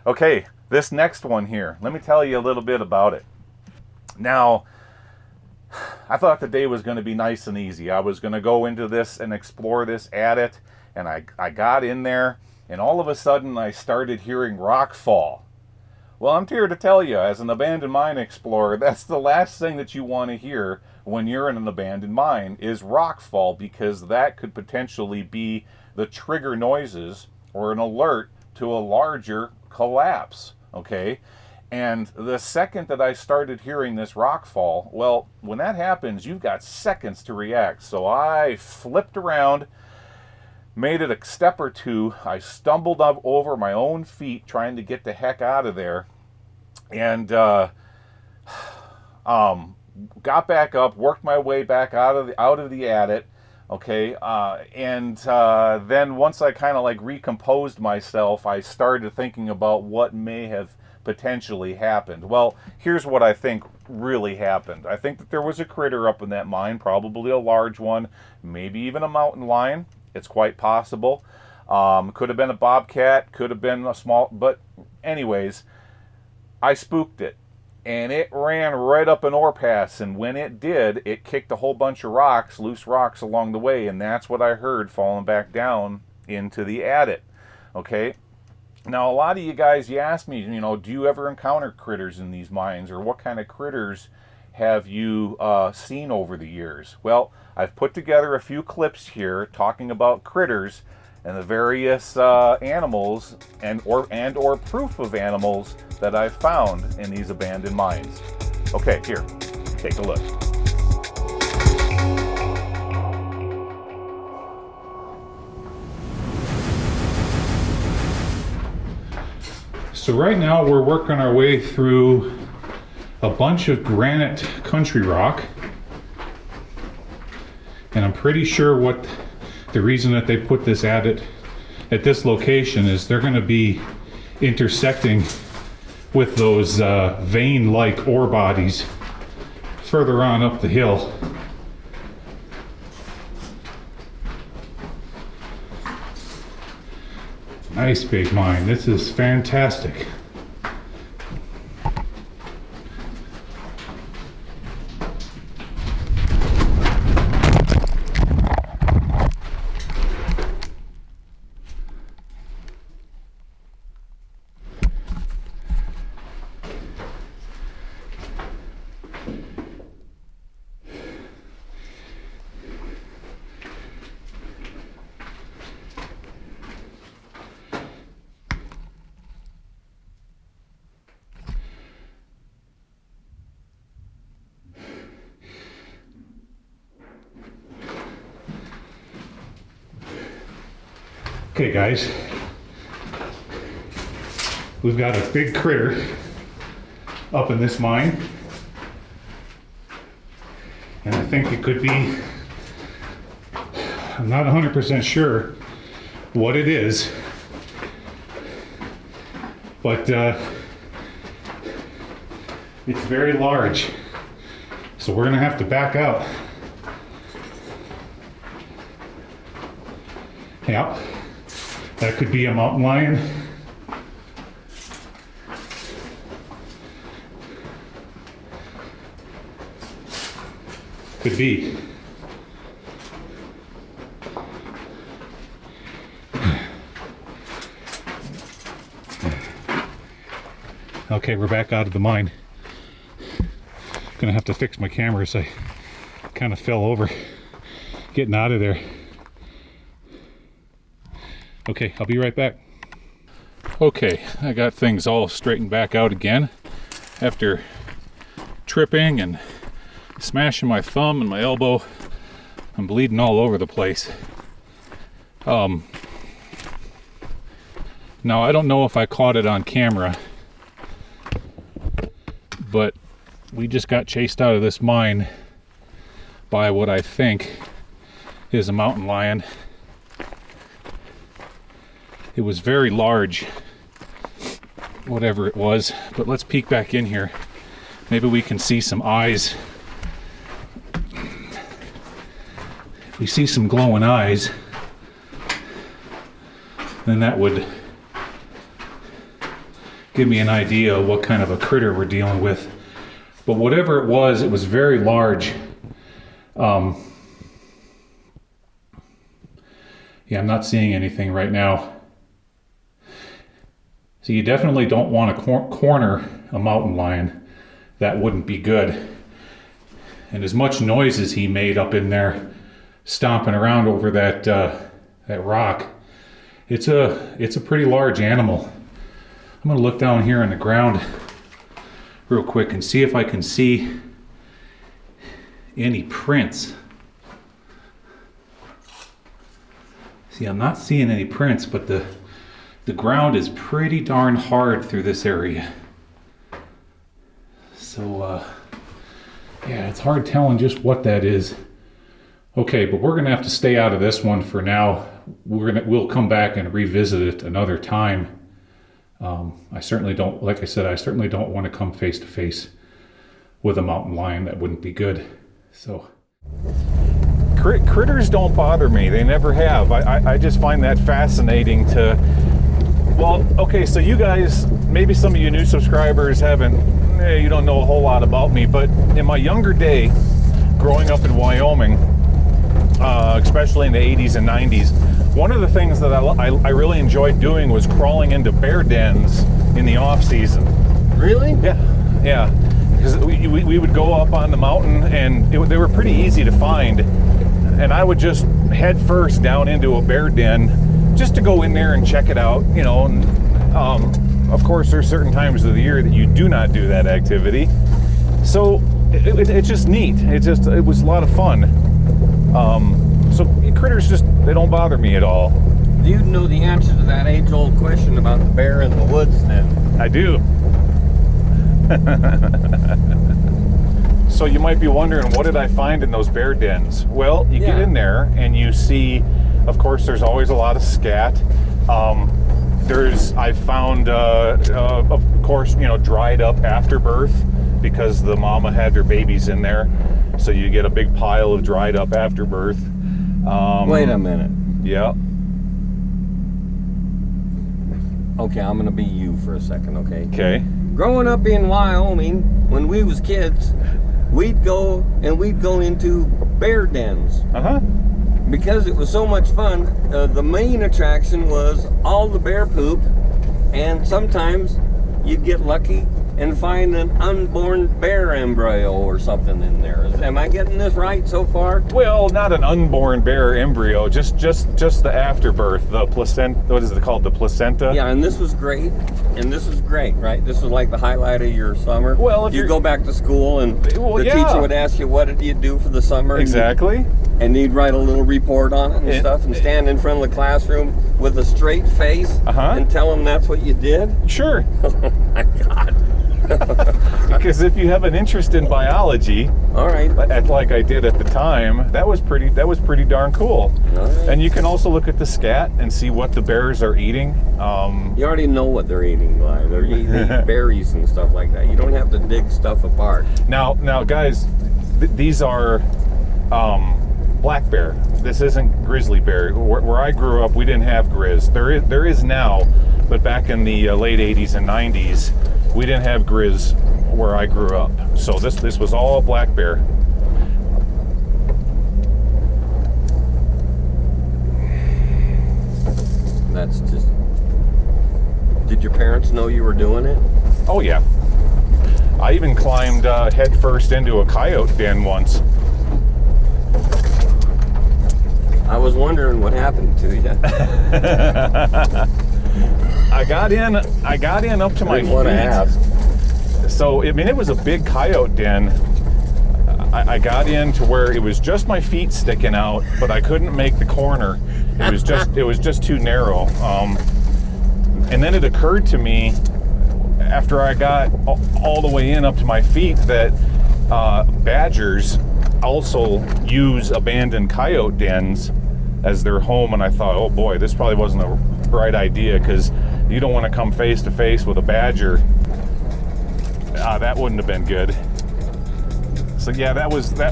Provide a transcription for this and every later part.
Okay, this next one here, let me tell you a little bit about it. Now, I thought the day was going to be nice and easy. I was going to go into this and explore this adit, and I got in there, and all of a sudden I started hearing rock fall. Well, I'm here to tell you, as an abandoned mine explorer, that's the last thing that you want to hear when you're in an abandoned mine is rock fall, because that could potentially be the trigger noises or an alert to a larger collapse, okay? And the second that I started hearing this rock fall, well, when that happens, you've got seconds to react. So I flipped around, made it a step or two. I stumbled up over my own feet trying to get the heck out of there, and got back up, worked my way back out of the adit, okay, and then once I kind of like recomposed myself, I started thinking about what may have potentially happened. Well, here's what I think really happened. I think that there was a critter up in that mine, probably a large one, maybe even a mountain lion. It's quite possible. Could have been a bobcat, could have been a small, but anyways, I spooked it. And it ran right up an ore pass, and when it did, it kicked a whole bunch of rocks, loose rocks along the way, and that's what I heard falling back down into the adit. Okay? Now, a lot of you guys, you ask me, you know, do you ever encounter critters in these mines, or what kind of critters have you seen over the years? Well, I've put together a few clips here talking about critters and the various animals and or proof of animals that I've found in these abandoned mines. Okay, here, take a look. So right now we're working our way through a bunch of granite country rock, and I'm pretty sure what the reason that they put this adit at this location is they're going to be intersecting with those vein-like ore bodies further on up the hill. Nice big mine. This is fantastic. Okay guys, we've got a big critter up in this mine, and I think it could be, I'm not 100% sure what it is, but it's very large, so we're gonna have to back out. Yep. That could be a mountain lion. Could be. Okay, we're back out of the mine. Gonna have to fix my camera, so I kind of fell over getting out of there. Okay, I'll be right back. Okay, I got things all straightened back out again after tripping and smashing my thumb and my elbow. I'm bleeding all over the place. Now, I don't know if I caught it on camera, but we just got chased out of this mine by what I think is a mountain lion. It was very large, whatever it was, but let's peek back in here. Maybe we can see some eyes. If we see some glowing eyes, then that would give me an idea of what kind of a critter we're dealing with. But whatever it was very large. Yeah, I'm not seeing anything right now. So you definitely don't want to corner a mountain lion. That wouldn't be good. And as much noise as he made up in there, stomping around over that that rock, it's a pretty large animal. I'm gonna look down here on the ground real quick and see if I can see any prints. See, I'm not seeing any prints, but the ground is pretty darn hard through this area. So yeah, it's hard telling just what that is. Okay, but we're gonna have to stay out of this one for now. We'll come back and revisit it another time. I certainly don't, like I said, I certainly don't want to come face to face with a mountain lion. That wouldn't be good. So critters don't bother me. They never have. I just find that fascinating to, well, okay, so you guys, maybe some of you new subscribers you don't know a whole lot about me, but in my younger day, growing up in Wyoming, especially in the 80s and 90s, one of the things that I really enjoyed doing was crawling into bear dens in the off season. Really? Yeah. Because we would go up on the mountain, and they were pretty easy to find, and I would just head first down into a bear den just to go in there and check it out, you know. And of course, there's certain times of the year that you do not do that activity, so it's just neat. It was a lot of fun. So critters they don't bother me at all. Do you know the answer to that age-old question about the bear in the woods then? I do. So you might be wondering, what did I find in those bear dens? Well, you get in there and you see, of course, there's always a lot of scat. I found, of course, you know, dried up afterbirth, because the mama had their babies in there. So you get a big pile of dried up afterbirth. Wait a minute. Yeah. Okay, I'm gonna be you for a second, okay? Okay. Growing up in Wyoming, when we was kids, we'd go into bear dens. Uh-huh. Because it was so much fun, the main attraction was all the bear poop, and sometimes you'd get lucky and find an unborn bear embryo or something in there. Am I getting this right so far? Well, not an unborn bear embryo, just the afterbirth, the placenta. What is it called? The placenta? Yeah, and this was great. And this was great, right? This was like the highlight of your summer. Well, if you go back to school and the teacher would ask you, what did you do for the summer? Exactly. And you'd write a little report on it and stuff, and stand in front of the classroom with a straight face and tell them that's what you did? Sure. Oh my God. Because if you have an interest in biology, all right, like I did at the time, that was pretty darn cool. Right. And you can also look at the scat and see what the bears are eating. You already know what they're eating, Gly. They're eating berries and stuff like that. You don't have to dig stuff apart. Now, guys, these are black bear. This isn't grizzly bear. Where I grew up, we didn't have grizz. There is now, but back in the late 80s and 90s, we didn't have grizz where I grew up. So this was all black bear. That's just... Did your parents know you were doing it? Oh yeah. I even climbed head first into a coyote den once. I was wondering what happened to you. I got in up to my feet. Want to ask. So I mean, it was a big coyote den. I got in to where it was just my feet sticking out, but I couldn't make the corner. It was just too narrow. And then it occurred to me, after I got all the way in up to my feet, that badgers also use abandoned coyote dens as their home. And I thought, oh boy, this probably wasn't a bright idea, because you don't want to come face to face with a badger. That wouldn't have been good. So yeah,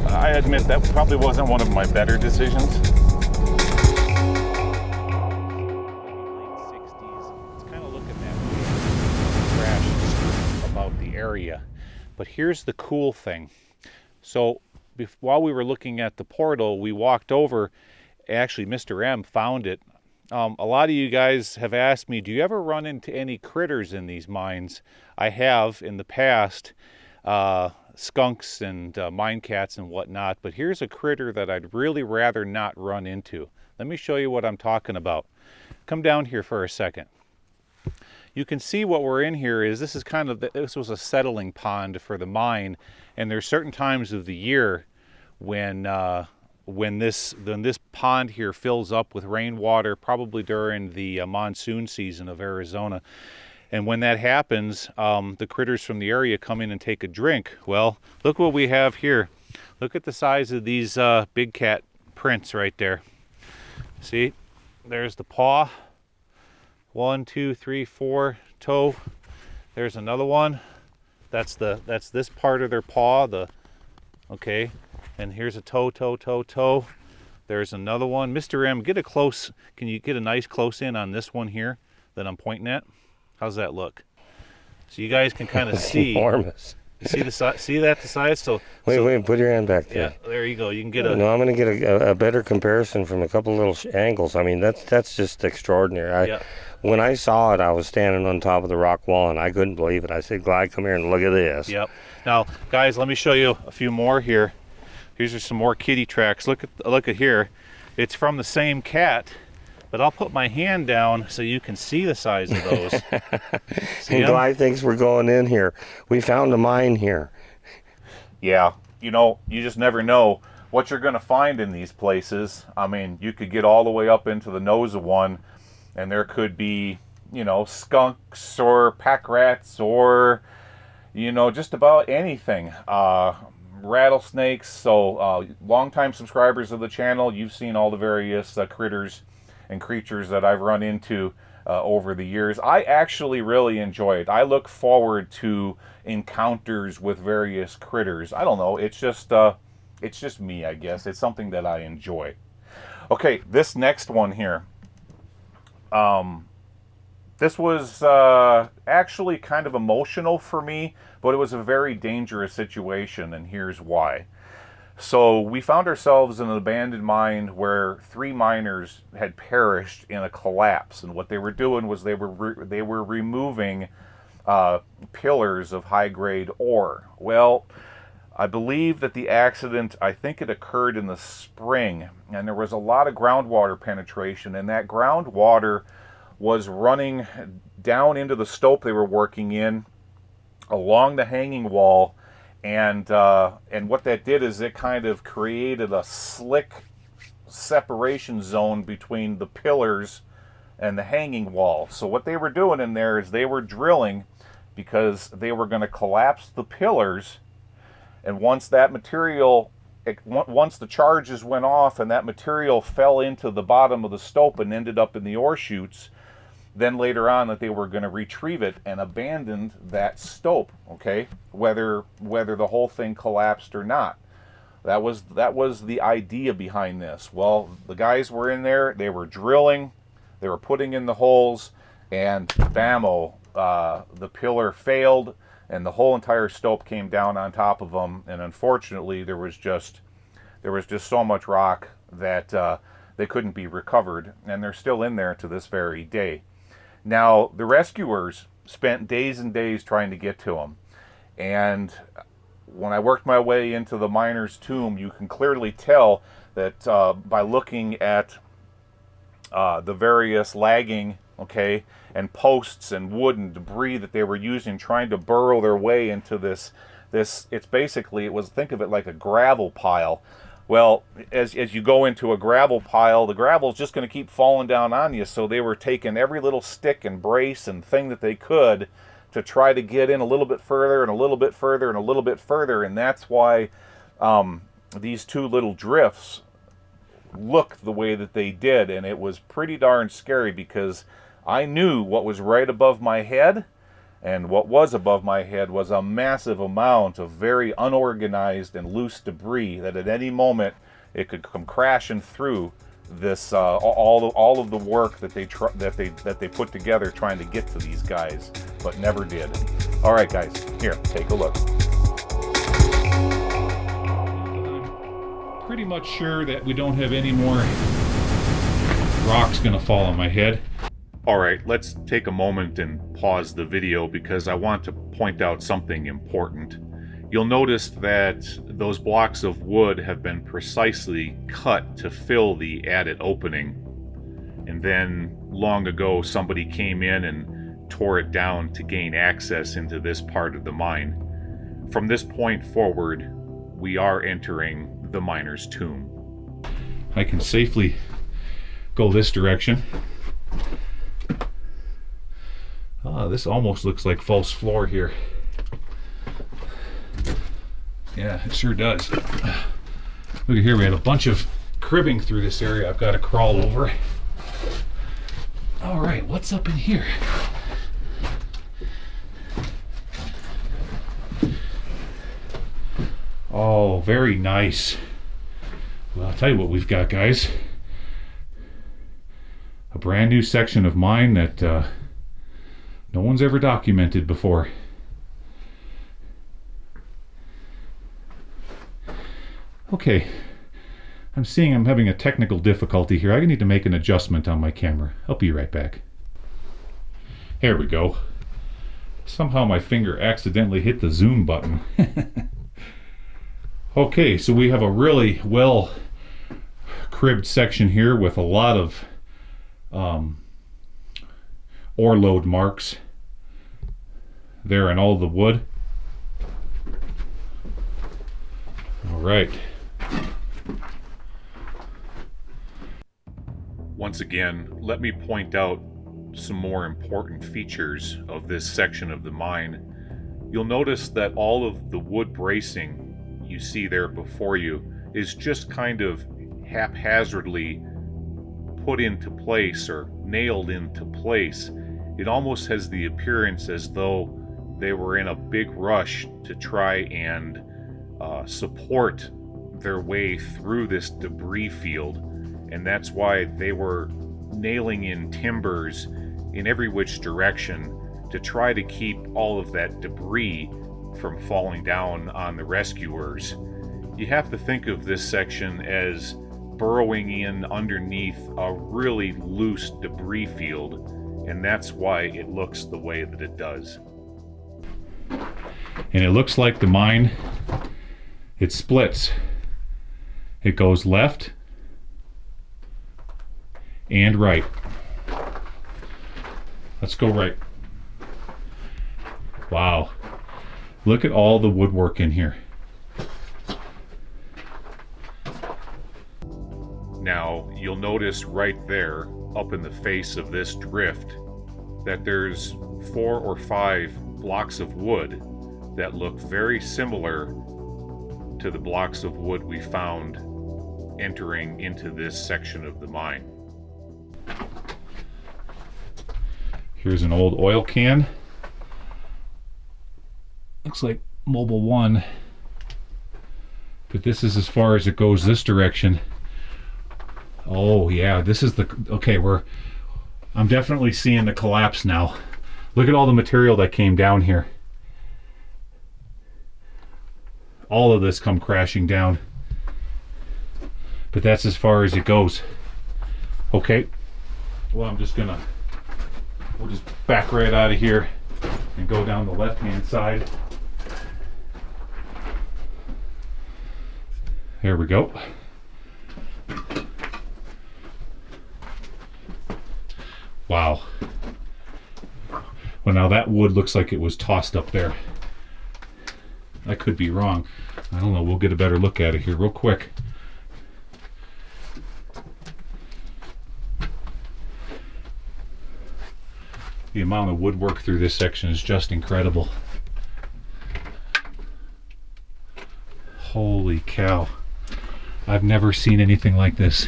I admit that probably wasn't one of my better decisions. It's kind of looking that way. Crash But here's the cool thing. So while we were looking at the portal, we walked over. Actually, Mr. M found it. A lot of you guys have asked me, do you ever run into any critters in these mines? I have in the past, skunks and mine cats and whatnot, but here's a critter that I'd really rather not run into. Let me show you what I'm talking about. Come down here for a second. You can see what we're in here is this was a settling pond for the mine, and there's certain times of the year when this pond here fills up with rainwater, probably during the monsoon season of Arizona. And when that happens, the critters from the area come in and take a drink. Well, look what we have here. Look at the size of these big cat prints right there. See, there's the paw. 1, 2, 3, 4 toe. There's another one. That's this part of their paw. Okay, and here's a toe. There's another one. Mr. M, get a close. Can you get a nice close in on this one here that I'm pointing at? How's that look? So you guys can kind of see. Enormous. You see the size? See that the size? Wait, put your hand back there. Yeah, there you go. You can get a. No, I'm going to get a better comparison from a couple little angles. I mean, that's just extraordinary. When I saw it, I was standing on top of the rock wall, and I couldn't believe it. I said, Gly, come here and look at this. Yep. Now, guys, let me show you a few more here. Here's just some more kitty tracks. Look at here. It's from the same cat, but I'll put my hand down so you can see the size of those. And Gly thinks we're going in here. We found a mine here. Yeah, you just never know what you're going to find in these places. I mean, you could get all the way up into the nose of one, and there could be, skunks or pack rats or, just about anything. Rattlesnakes. So longtime subscribers of the channel, you've seen all the various critters and creatures that I've run into over the years. I actually really enjoy it. I look forward to encounters with various critters. I don't know, it's just me, I guess. It's something that I enjoy. Okay, this next one here. This was actually kind of emotional for me, but it was a very dangerous situation, and here's why. So we found ourselves in an abandoned mine where 3 miners had perished in a collapse, and what they were doing was they were removing pillars of high-grade ore. Well, I believe that the accident, I think it occurred in the spring, and there was a lot of groundwater penetration, and that groundwater was running down into the stope they were working in, along the hanging wall, and what that did is it kind of created a slick separation zone between the pillars and the hanging wall. So what they were doing in there is they were drilling because they were going to collapse the pillars, and once the charges went off and that material fell into the bottom of the stope and ended up in the ore chutes, then later on that they were going to retrieve it and abandoned that stope, okay, whether the whole thing collapsed or not. That was the idea behind this. Well, the guys were in there, they were drilling, they were putting in the holes, and bammo, the pillar failed, and the whole entire stope came down on top of them, and unfortunately there was just so much rock that they couldn't be recovered, and they're still in there to this very day. Now, the rescuers spent days and days trying to get to them, and when I worked my way into the miner's tomb, you can clearly tell that by looking at the various lagging, okay, and posts and wood and debris that they were using trying to burrow their way into this think of it like a gravel pile. Well, as you go into a gravel pile, the gravel is just going to keep falling down on you, so they were taking every little stick and brace and thing that they could to try to get in a little bit further and a little bit further and a little bit further, and that's why these 2 little drifts look the way that they did, and it was pretty darn scary because I knew what was right above my head, and what was above my head was a massive amount of very unorganized and loose debris that at any moment it could come crashing through this all of the work that they put together trying to get to these guys, but never did. All right, guys, here, take a look. pretty much sure that we don't have any more rocks gonna fall on my head. All right, let's take a moment and pause the video because I want to point out something important. You'll notice that those blocks of wood have been precisely cut to fill the adit opening. And then long ago, somebody came in and tore it down to gain access into this part of the mine. From this point forward, we are entering the miner's tomb. I can safely go this direction. This almost looks like false floor here. Yeah, it sure does. Look at here, we had a bunch of cribbing through this area I've got to crawl over. All right, what's up in here? Oh, very nice. Well, I'll tell you what we've got, guys. A brand new section of mine that no one's ever documented before. Okay, I'm seeing I'm having a technical difficulty here. I need to make an adjustment on my camera. I'll be right back. There we go. Somehow my finger accidentally hit the zoom button. Okay, so we have a really well cribbed section here with a lot of ore load marks there in all the wood. All right. Once again, let me point out some more important features of this section of the mine. You'll notice that all of the wood bracing you see there before you is just kind of haphazardly put into place or nailed into place. It almost has the appearance as though they were in a big rush to try and support their way through this debris field, and that's why they were nailing in timbers in every which direction to try to keep all of that debris from falling down on the rescuers. You have to think of this section as burrowing in underneath a really loose debris field, and that's why it looks the way that it does. And it looks like the mine, it splits. It goes left and right. Let's go right. Wow. Look at all the woodwork in here. Now, you'll notice right there, up in the face of this drift, that there's 4 or 5 blocks of wood that look very similar to the blocks of wood we found entering into this section of the mine. Here's an old oil can. Looks like Mobile 1, but this is as far as it goes this direction. Oh yeah, this is the, okay, I'm definitely seeing the collapse now. Look at all the material that came down here. All of this come crashing down. But that's as far as it goes. Okay, well we'll just back right out of here and go down the left-hand side. There we go. Wow. Well, now that wood looks like it was tossed up there. I could be wrong. I don't know. We'll get a better look at it here real quick. The amount of woodwork through this section is just incredible. Holy cow. I've never seen anything like this.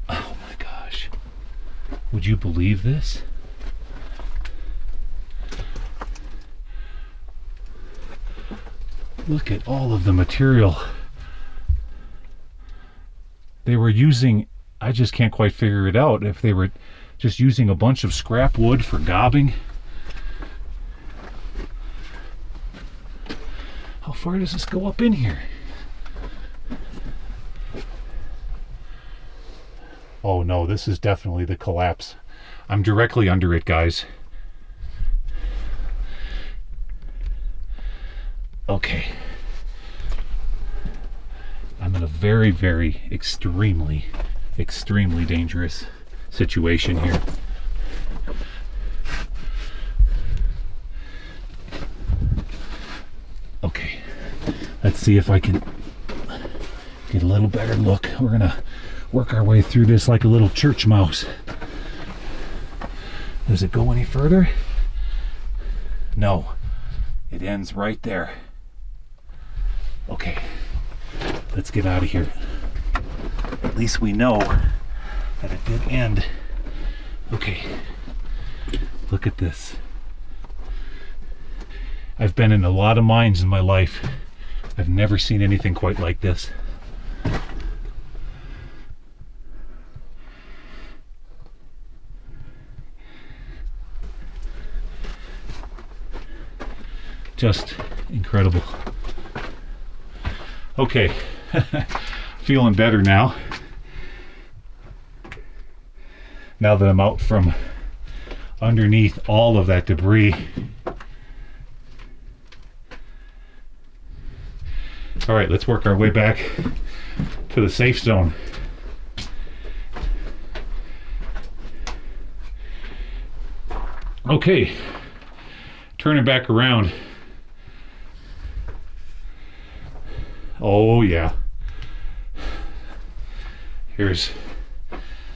Oh my gosh. Would you believe this? Look at all of the material. They were using, I just can't quite figure it out, if they were just using a bunch of scrap wood for gobbing. How far does this go up in here? Oh no, this is definitely the collapse. I'm directly under it, guys. Okay. I'm in a very, very extremely dangerous situation here. Okay, let's see if I can get a little better look. We're gonna work our way through this like a little church mouse. Does it go any further? No, it ends right there. Okay, let's get out of here. At least we know that it did end. Okay, look at this. I've been in a lot of mines in my life. I've never seen anything quite like this. Just incredible. Okay, feeling better now. Now that I'm out from underneath all of that debris. All right, let's work our way back to the safe zone. Okay, turning back around. Oh yeah.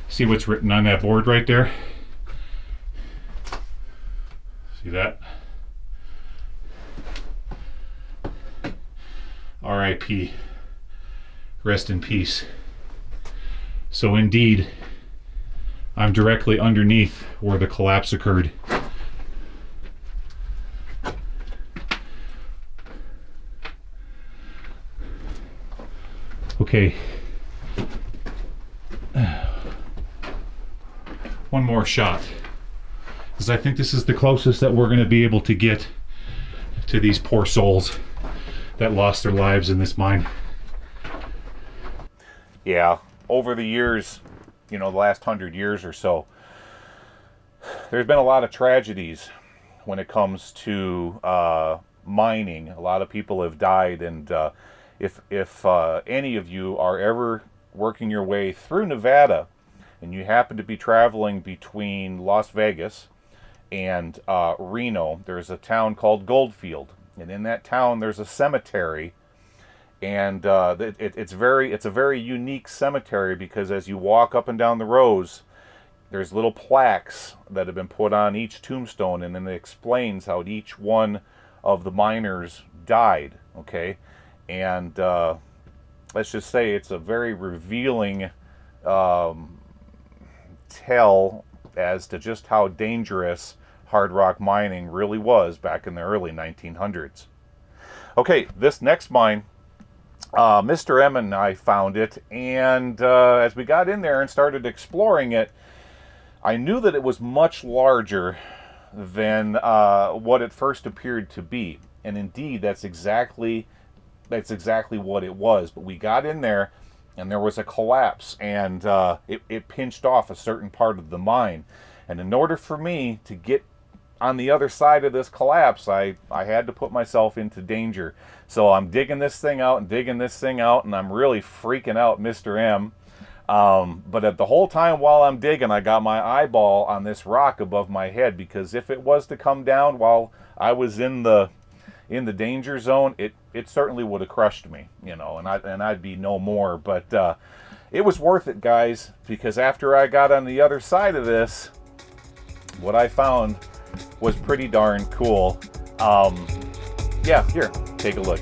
See what's written on that board right there? See that? R.I.P. Rest in peace. So indeed, I'm directly underneath where the collapse occurred. Okay. One more shot, because I think this is the closest that we're going to be able to get to these poor souls that lost their lives in this mine. Yeah, over the years, the last 100 years or so, there's been a lot of tragedies when it comes to mining. A lot of people have died, and if any of you are ever working your way through Nevada and you happen to be traveling between Las Vegas and Reno, there's a town called Goldfield, and in that town there's a cemetery, and it's a very unique cemetery, because as you walk up and down the rows, there's little plaques that have been put on each tombstone, and then it explains how each one of the miners died. Okay, and let's just say it's a very revealing tell as to just how dangerous hard rock mining really was back in the early 1900s. Okay, this next mine, Mr. M and I found it, and as we got in there and started exploring it, I knew that it was much larger than what it first appeared to be, and indeed that's exactly what it was. But we got in there and there was a collapse, and it pinched off a certain part of the mine, and in order for me to get on the other side of this collapse, I had to put myself into danger. So I'm digging this thing out, and I'm really freaking out Mr. M. But at the whole time while I'm digging, I got my eyeball on this rock above my head, because if it was to come down while I was in the danger zone, it certainly would have crushed me, and I'd be no more. But it was worth it, guys, because after I got on the other side of this, what I found was pretty darn cool. Yeah, here, take a look.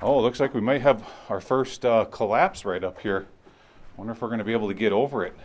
Oh, looks like we might have our first collapse right up here. Wonder if we're going to be able to get over it.